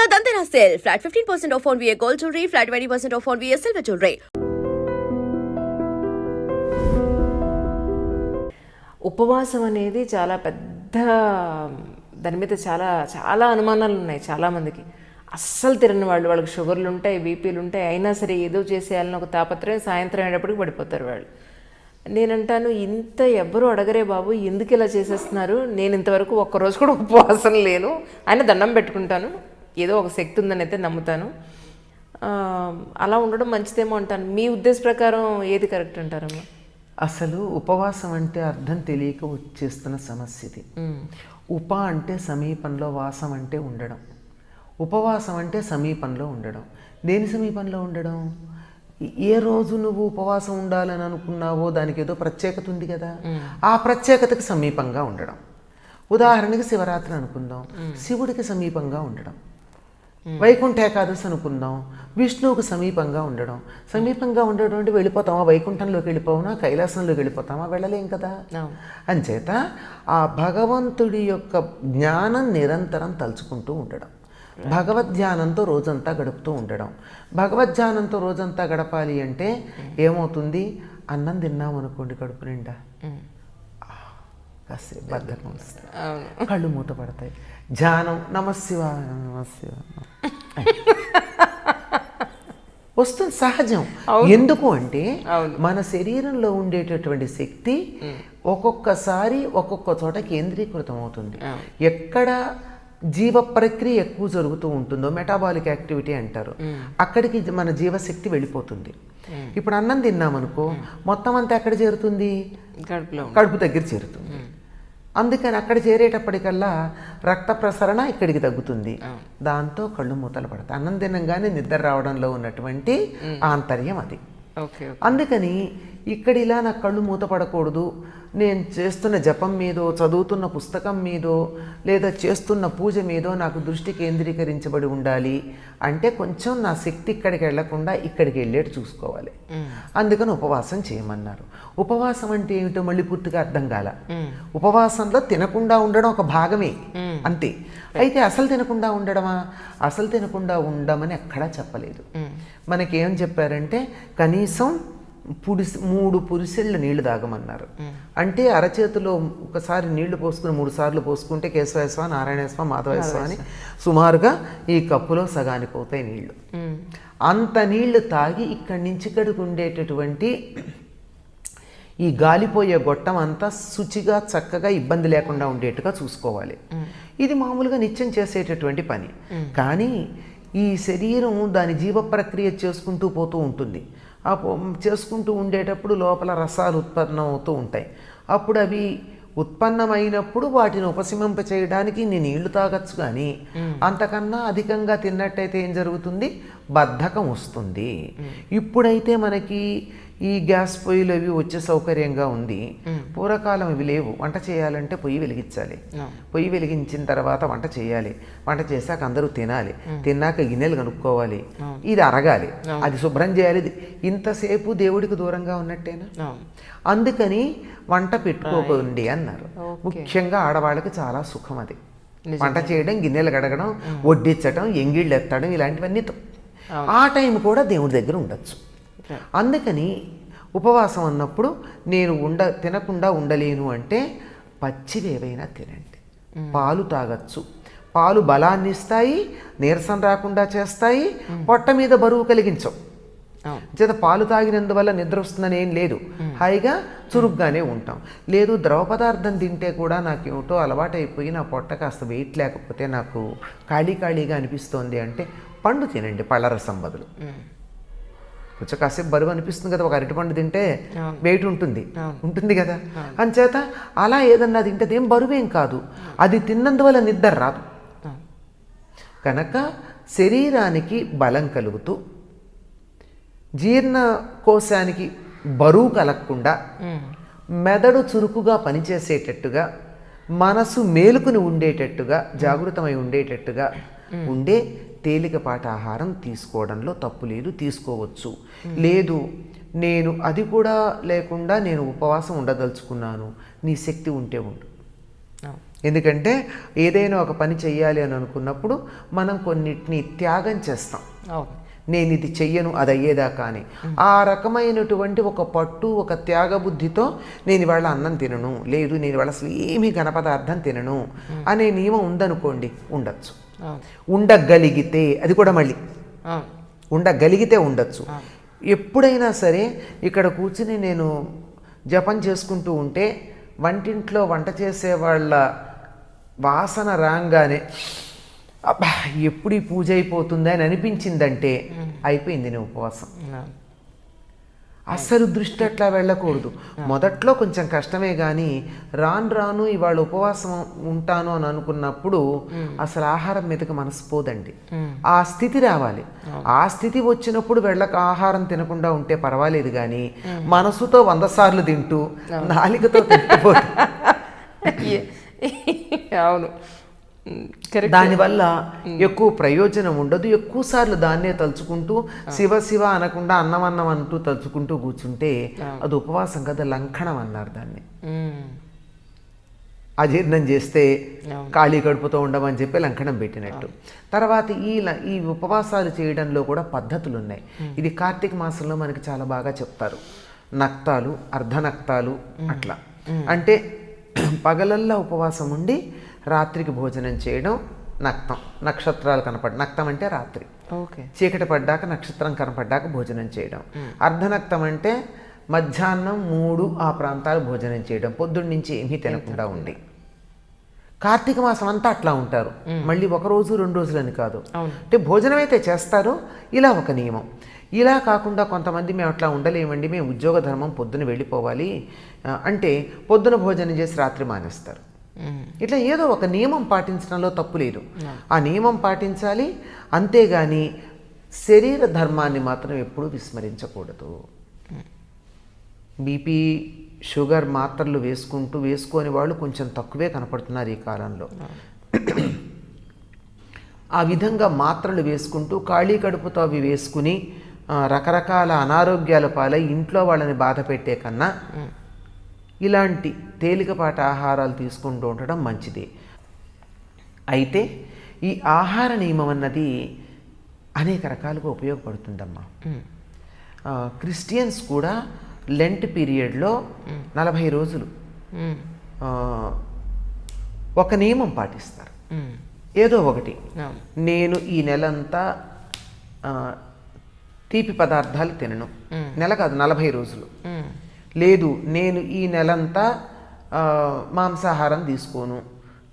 Mega Dantara sale. Flat 15% off on VA gold jewelry. Flat 20% off on VA silver jewelry. ఉపవాసం అనేది చాలా పెద్ద, దాని మీద చాలా చాలా అనుమానాలు ఉన్నాయి చాలామందికి. అస్సలు తినని వాళ్ళకి షుగర్లు ఉంటాయి, బీపీలు ఉంటాయి, అయినా సరే ఏదో చేసేయాలని ఒక తాపత్రయం, సాయంత్రం అయ్యేటప్పటికి పడిపోతారు వాళ్ళు. నేనంటాను, ఇంత ఎవ్వరూ అడగరే బాబు, ఎందుకు ఇలా చేసేస్తున్నారు? నేను ఇంతవరకు ఒక్కరోజు కూడా ఉపవాసం లేను, ఆయన దండం పెట్టుకుంటాను, ఏదో ఒక శక్తి ఉందని అయితే నమ్ముతాను. అలా ఉండడం మంచిదేమో అంటాను. మీ ఉద్దేశ ప్రకారం ఏది కరెక్ట్ అంటారమ్మా? అసలు ఉపవాసం అంటే అర్థం తెలియక వచ్చేస్తున్న సమస్య ఇది. ఉప అంటే సమీపంలో, వాసం అంటే ఉండడం. ఉపవాసం అంటే సమీపంలో ఉండడం. దేని సమీపంలో ఉండడం? ఏ రోజు నువ్వు ఉపవాసం ఉండాలని అనుకున్నావో దానికి ఏదో ప్రత్యేకత ఉంది కదా, ఆ ప్రత్యేకతకి సమీపంగా ఉండడం. ఉదాహరణకి శివరాత్రి అనుకుందాం, శివుడికి సమీపంగా ఉండడం. వైకుంఠ ఏకాదశి అనుకుందాం, విష్ణువుకు సమీపంగా ఉండడం. సమీపంగా ఉండడం అంటే వెళ్ళిపోతామా వైకుంఠంలోకి, వెళ్ళిపోవనా కైలాసంలోకి వెళ్ళిపోతామా? వెళ్ళలేం కదా. అంచేత ఆ భగవంతుడి యొక్క జ్ఞానం నిరంతరం తలుచుకుంటూ ఉండడం, భగవద్ధ్యానంతో రోజంతా గడుపుతూ ఉండడం. భగవద్ధ్యానంతో రోజంతా గడపాలి అంటే ఏమవుతుంది? అన్నం తిన్నామనుకోండి కడుపు నిండా, కాసేపు బద్ధకం వస్తుంది, కళ్ళు మూతపడతాయి. ధ్యానం నమశివ నమశివ వస్తుంది, సహజం. ఎందుకు అంటే మన శరీరంలో ఉండేటటువంటి శక్తి ఒక్కొక్కసారి ఒక్కొక్క చోట కేంద్రీకృతం అవుతుంది. ఎక్కడ జీవ ప్రక్రియ ఎక్కువ జరుగుతూ ఉంటుందో మెటాబాలిక్ యాక్టివిటీ అంటారు, అక్కడికి మన జీవశక్తి వెళ్ళిపోతుంది. ఇప్పుడు అన్నం తిన్నామనుకో, మొత్తం అంతా ఎక్కడ చేరుతుంది? కడుపు దగ్గర చేరుతుంది. అందుకని అక్కడ చేరేటప్పటికల్లా రక్త ప్రసరణ ఇక్కడికి తగ్గుతుంది, దాంతో కళ్ళు మూతలు పడతాయి. అన్నం తినంగానే నిద్ర రావడంలో ఉన్నటువంటి ఆంతర్యం అది. అందుకని ఇక్కడ ఇలా నా కళ్ళు మూతపడకూడదు, నేను చేస్తున్న జపం మీదో, చదువుతున్న పుస్తకం మీదో, లేదా చేస్తున్న పూజ మీదో నాకు దృష్టి కేంద్రీకరించబడి ఉండాలి అంటే కొంచెం నా శక్తి ఇక్కడికి వెళ్లకుండా ఇక్కడికి వెళ్ళేట్టు చూసుకోవాలి. అందుకని ఉపవాసం చేయమన్నారు. ఉపవాసం అంటే ఏమిటో మళ్ళీ పూర్తిగా అర్థం కాల. ఉపవాసంలో తినకుండా ఉండడం ఒక భాగమే అంతే. అయితే అసలు తినకుండా ఉండడమా? అసలు తినకుండా ఉండమని ఎక్కడా చెప్పలేదు. మనకేం చెప్పారంటే కనీసం 3 పురిసెళ్ళ నీళ్లు తాగమన్నారు. అంటే అరచేతిలో ఒకసారి నీళ్లు పోసుకుని 3 సార్లు పోసుకుంటే కేశవేశ్వ, నారాయణేశ్వ, మాధవేశ్వ అని సుమారుగా ఈ కప్పులో సగానికి అవుతాయి నీళ్లు. అంత నీళ్లు తాగి ఇక్కడి నుంచి ఇక్కడికి ఉండేటటువంటి ఈ గాలిపోయే గొట్టం అంతా శుచిగా చక్కగా ఇబ్బంది లేకుండా ఉండేట్టుగా చూసుకోవాలి. ఇది మామూలుగా నిత్యం చేసేటటువంటి పని. కానీ ఈ శరీరం దాని జీవ ప్రక్రియ చేసుకుంటూ పోతూ ఉంటుంది. చేసుకుంటూ ఉండేటప్పుడు లోపల రసాలు ఉత్పన్నం అవుతూ ఉంటాయి. అప్పుడు అవి ఉత్పన్నమైనప్పుడు వాటిని ఉపశమింప చేయడానికి నేను నీళ్లు తాగొచ్చు, కానీ అంతకన్నా అధికంగా తిన్నట్టయితే ఏం జరుగుతుంది? బద్ధకం వస్తుంది. ఇప్పుడైతే మనకి ఈ గ్యాస్ పొయ్యిలు అవి వచ్చే సౌకర్యంగా ఉంది. పూర్వకాలం ఇవి లేవు. వంట చేయాలంటే పొయ్యి వెలిగించాలి, పొయ్యి వెలిగించిన తర్వాత వంట చేయాలి, వంట చేశాక అందరూ తినాలి, తిన్నాక గిన్నెలు కనుక్కోవాలి, ఇది అరగాలి, అది శుభ్రం చేయాలి. ఇంతసేపు దేవుడికి దూరంగా ఉన్నట్టేనా? అందుకని వంట పెట్టుకోకండి అన్నారు. ముఖ్యంగా ఆడవాళ్ళకి చాలా సుఖం అది. వంట చేయడం, గిన్నెలు కడగడం, వడ్డించడం, ఎంగిళ్ళు ఎత్తడం, ఇలాంటివన్నీ ఆ టైం కూడా దేవుడి దగ్గర ఉండొచ్చు. అందుకని ఉపవాసం అన్నప్పుడు నేను తినకుండా ఉండలేను అంటే పచ్చివేవైనా తినండి. పాలు తాగచ్చు, పాలు బలాన్ని ఇస్తాయి, నీరసం రాకుండా చేస్తాయి, పొట్ట మీద బరువు కలిగించవు. చేత పాలు తాగినందువల్ల నిద్ర వస్తుందని ఏం లేదు, హాయిగా చురుగ్గానే ఉంటాం. లేదు ద్రవ పదార్థం తింటే కూడా నాకేమిటో అలవాటైపోయి నా పొట్ట కాస్త వెయిట్ లేకపోతే నాకు ఖాళీగా అనిపిస్తోంది అంటే పండు తినండి, పళ్ళరసం బదులు. కొంచెం కాసేపు బరువు అనిపిస్తుంది కదా, ఒక అరటిపండు తింటే వెయిట్ ఉంటుంది కదా. అంచేత అలా ఏదన్నా తింటే అదేం బరువేం కాదు, అది తిన్నందువల్ల నిద్ర రాదు. కనుక శరీరానికి బలం కలుగుతూ, జీర్ణకోశానికి బరువు కలగకుండా, మెదడు చురుకుగా పనిచేసేటట్టుగా, మనసు మేలుకుని ఉండేటట్టుగా, జాగృతమై ఉండేటట్టుగా ఉండే తేలికపాటి ఆహారం తీసుకోవడంలో తప్పు లేదు, తీసుకోవచ్చు. లేదు నేను అది కూడా లేకుండా నేను ఉపవాసం ఉండదలుచుకున్నాను, నీ శక్తి ఉంటే ఉండు. ఎందుకంటే ఏదైనా ఒక పని చెయ్యాలి అని అనుకున్నప్పుడు మనం కొన్నిటిని త్యాగం చేస్తాం. అవును. నేను ఇది చెయ్యను అది అయ్యేదాకా అని. ఆ రకమైనటువంటి ఒక పట్టు, ఒక త్యాగ బుద్ధితో నేను ఇవాళ అన్నం తినను, లేదు నేను ఇవాళ అసలు ఏమీ ఘనపదార్థం తినను అనే నియమం ఉందనుకోండి, ఉండొచ్చు. ఉండగలిగితే, అది కూడా మళ్ళీ ఉండగలిగితే ఉండొచ్చు. ఎప్పుడైనా సరే ఇక్కడ కూర్చుని నేను జపం చేసుకుంటూ ఉంటే వంటింట్లో వంట చేసే వాళ్ళ వాసన రాగానే అబ్బా ఎప్పుడు ఈ పూజ అయిపోతుంది అని అనిపించిందంటే అయిపోయింది నీ ఉపవాసం. అస్సలు దృష్టి అట్లా వెళ్ళకూడదు. మొదట్లో కొంచెం కష్టమే కానీ రాను రాను ఇవాళ ఉపవాసం ఉంటాను అని అనుకున్నప్పుడు అసలు ఆహారం మీదకి మనసు పోదండి. ఆ స్థితి రావాలి. ఆ స్థితి వచ్చినప్పుడు వెళ్ళక ఆహారం తినకుండా ఉంటే పర్వాలేదు, కానీ మనసుతో 100 సార్లు తింటూ నాలికతో తింటుపోదు. అవును. దానివల్ల ఎక్కువ ప్రయోజనం ఉండదు. ఎక్కువ సార్లు దాన్నే తలుచుకుంటూ శివ శివ అనకుండా అన్నం అంటూ తలుచుకుంటూ కూర్చుంటే అది ఉపవాసం కదా, లంఘనం అన్నారు దాన్ని. అజీర్ణం చేస్తే ఖాళీ కడుపుతో ఉండమని చెప్పి లంఘనం పెట్టినట్టు. తర్వాత ఈ ఉపవాసాలు చేయడంలో కూడా పద్ధతులు ఉన్నాయి. ఇది కార్తీక మాసంలో మనకి చాలా బాగా చెప్తారు. నక్తాలు, అర్ధనక్తాలు అట్లా. అంటే పగలల్లా ఉపవాసం ఉండి రాత్రికి భోజనం చేయడం నక్తం. నక్షత్రాలు నక్తం అంటే రాత్రి, చీకటి పడ్డాక నక్షత్రం కనపడ్డాక భోజనం చేయడం. అర్ధనక్తం అంటే మధ్యాహ్నం 3 ఆ ప్రాంతాలు భోజనం చేయడం, పొద్దున్న నుంచి ఏమీ తినకుండా ఉండి. కార్తీక మాసం అంతా అట్లా ఉంటారు. మళ్ళీ 1 రోజు 2 రోజులని కాదు, అంటే భోజనం అయితే చేస్తారు. ఇలా ఒక నియమం. ఇలా కాకుండా కొంతమంది మేము అట్లా ఉండలేమండి, మేము ఉద్యోగ ధర్మం, పొద్దున వెళ్ళిపోవాలి అంటే పొద్దున భోజనం చేసి రాత్రి మానేస్తారు. ఇట్లా ఏదో ఒక నియమం పాటించడంలో తప్పు లేదు. ఆ నియమం పాటించాలి. అంతేగాని శరీర ధర్మాన్ని మాత్రం ఎప్పుడూ విస్మరించకూడదు. బీపీ, షుగర్ మాత్రలు వేసుకొని వాళ్ళు కొంచెం తక్కువే కనపడుతున్నారు ఈ కాలంలో. ఆ విధంగా మాత్రలు వేసుకుంటూ ఖాళీ కడుపుతో అవి వేసుకుని రకరకాల అనారోగ్యాల పాలై ఇంట్లో వాళ్ళని బాధ పెట్టే కన్నా ఇలాంటి తేలికపాటి ఆహారాలు తీసుకుంటూ ఉండడం మంచిది. అయితే ఈ ఆహార నియమం అన్నది అనేక రకాలుగా ఉపయోగపడుతుందమ్మా. క్రిస్టియన్స్ కూడా లెంట్ పీరియడ్లో 40 రోజులు ఒక నియమం పాటిస్తారు. ఏదో ఒకటి, నేను ఈ నెలంతా తీపి పదార్థాలు తినను. నెల కాదు, 40 రోజులు. లేదు, నేను ఈ నెలంతా మాంసాహారం తీసుకోను,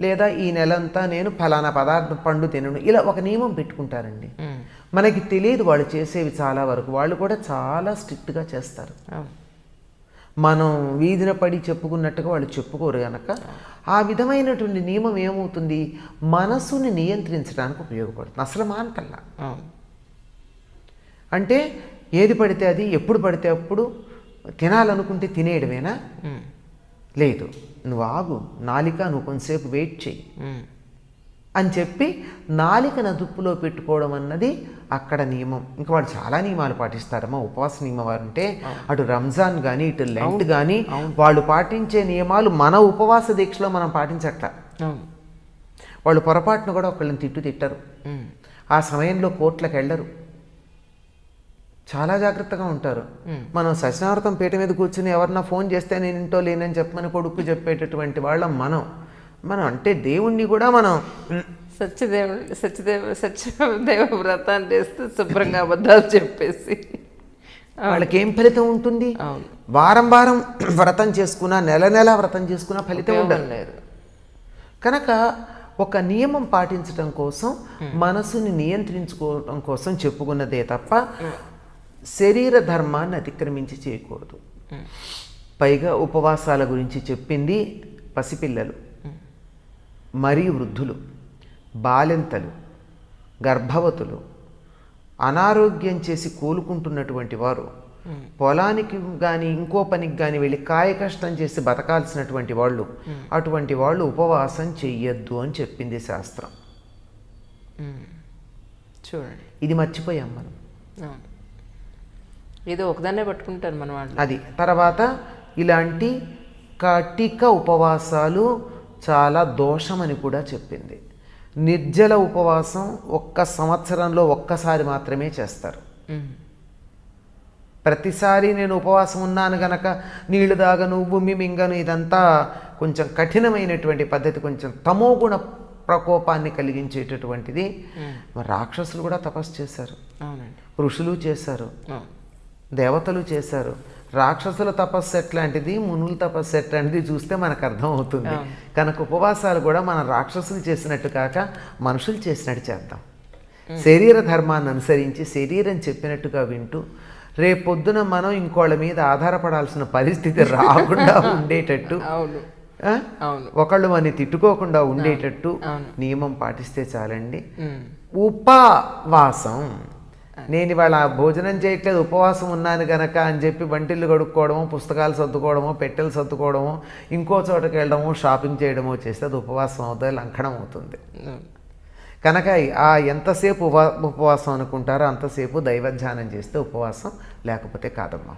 లేదా ఈ నెలంతా నేను ఫలానా పదార్థం పండు తినను. ఇలా ఒక నియమం పెట్టుకుంటారండి. మనకి తెలియదు వాళ్ళు చేసేవి చాలా వరకు. వాళ్ళు కూడా చాలా స్ట్రిక్ట్గా చేస్తారు. మనం వీధిన పడి చెప్పుకున్నట్టుగా వాళ్ళు చెప్పుకోరు కనుక ఆ విధమైనటువంటి నియమం ఏమవుతుంది, మనసుని నియంత్రించడానికి ఉపయోగపడుతుంది. అసలు మానకల్లా అంటే ఏది పడితే అది, ఎప్పుడు పడితే అప్పుడు తినాలనుకుంటే తినేయడమేనా? లేదు, నువ్వు ఆగు, నాలిక నువ్వు కొంతసేపు వెయిట్ చెయ్యి అని చెప్పి నాలికను అదుపులో పెట్టుకోవడం అన్నది అక్కడ నియమం. ఇంకా వాళ్ళు చాలా నియమాలు పాటిస్తారమ్మా. ఉపవాస నియమం వారు అంటే అటు రంజాన్ కానీ ఇటు లెంట్ కానీ వాళ్ళు పాటించే నియమాలు మన ఉపవాస దీక్షలో మనం పాటించట్ల. వాళ్ళు పొరపాటును కూడా ఒకళ్ళని తిట్టరు. ఆ సమయంలో కోర్టులకు వెళ్ళరు. చాలా జాగ్రత్తగా ఉంటారు. మనం సత్యనారాయణ పీట మీద కూర్చుని ఎవరన్నా ఫోన్ చేస్తే నేను ఇంట్లో లేనని చెప్పమని కొడుకు చెప్పేటటువంటి వాళ్ళం మనం. అంటే దేవుణ్ణి కూడా మనం సత్యదేవ వ్రతాన్ని చేస్తే శుభ్రంగా అబద్ధాలు చెప్పేసి వాళ్ళకి ఏం ఫలితం ఉంటుంది? వారం వారం వ్రతం చేసుకున్నా, నెల వ్రతం చేసుకున్నా ఫలితం ఉండలేదు. కనుక ఒక నియమం పాటించడం కోసం, మనసుని నియంత్రించుకోవడం కోసం చెప్పుకున్నదే తప్ప శరీర ధర్మాన్ని అతిక్రమించి చేయకూడదు. పైగా ఉపవాసాల గురించి చెప్పింది పసిపిల్లలు, మరియు వృద్ధులు, బాలింతలు, గర్భవతులు, అనారోగ్యం చేసి కోలుకుంటున్నటువంటి వారు, పొలానికి కానీ ఇంకో పనికి కానీ వెళ్ళి కాయ కష్టం చేసి బతకాల్సినటువంటి వాళ్ళు, అటువంటి వాళ్ళు ఉపవాసం చెయ్యొద్దు అని చెప్పింది శాస్త్రం. చూడండి, ఇది మర్చిపోయాం మనం. ఏదో ఒకదాన్నే పట్టుకుంటారు మన వాళ్ళు. అది తర్వాత ఇలాంటి కటిక ఉపవాసాలు చాలా దోషమని కూడా చెప్పింది. నిర్జల ఉపవాసం 1 సంవత్సరంలో ఒక్కసారి మాత్రమే చేస్తారు. ప్రతిసారి నేను ఉపవాసం ఉన్నాను గనక నీళ్లు దాగను, భూమి మింగను, ఇదంతా కొంచెం కఠినమైనటువంటి పద్ధతి, కొంచెం తమోగుణ ప్రకోపాన్ని కలిగించేటటువంటిది. మరి రాక్షసులు కూడా తపస్సు చేశారు, ఋషులు చేశారు, దేవతలు చేశారు. రాక్షసుల తపస్సు ఎట్లాంటిది, మునుల తపస్సు ఎట్లాంటిది చూస్తే మనకు అర్థం అవుతుంది. కనుక ఉపవాసాలు కూడా మన రాక్షసులు చేసినట్టు కాక మనుషులు చేసినట్టు చేద్దాం. శరీర ధర్మాన్ని అనుసరించి శరీరం చెప్పినట్టుగా వింటూ రేపొద్దున మనం ఇంకోళ్ళ మీద ఆధారపడాల్సిన పరిస్థితి రాకుండా ఉండేటట్టు, ఒకళ్ళు మనని తిట్టుకోకుండా ఉండేటట్టు నియమం పాటిస్తే చాలండి. ఉపవాసం, నేను ఇవాళ భోజనం చేయట్లేదు ఉపవాసం ఉన్నాను గనక అని చెప్పి వంటిల్లు కడుక్కోవడమో, పుస్తకాలు సర్దుకోవడమో, పెట్టెలు సర్దుకోవడమో, ఇంకో చోటకి వెళ్ళడమో, షాపింగ్ చేయడమో చేస్తే అది ఉపవాసం అవుతుంది, లంఘనం అవుతుంది. కనుక ఎంతసేపు ఉపవాసం అనుకుంటారో అంతసేపు దైవధ్యానం చేస్తే ఉపవాసం, లేకపోతే కాదమ్మా.